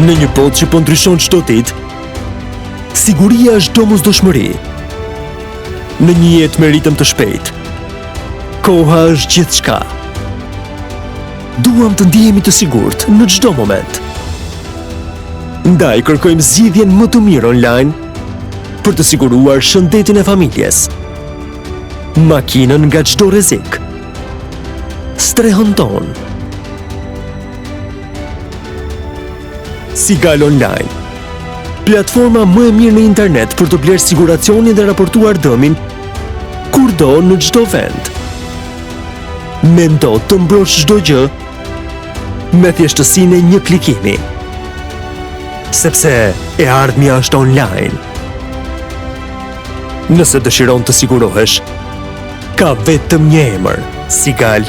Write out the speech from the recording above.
Në një botë që po ndryshon çdo ditë, siguria është domosdoshmëri. Në një jetë me ritëm të shpejtë, koha është gjithçka. Duam të ndihemi të sigurt në çdo moment. Ndaj kërkojmë zgjidhjen më të mirë online për të siguruar shëndetin e familjes. Makinën nga çdo rrezik. Strehon ton. Sigal Online, platforma më e mirë në internet për të blerë siguracionin dhe raportuar dëmin kurdo në çdo vend. Mendo të mbrosh çdo gjë me thjeshtësinë e një klikimi. Sepse e ardhmja është online. Nëse dëshiron të sigurohesh, ka vetëm një emër: Sigal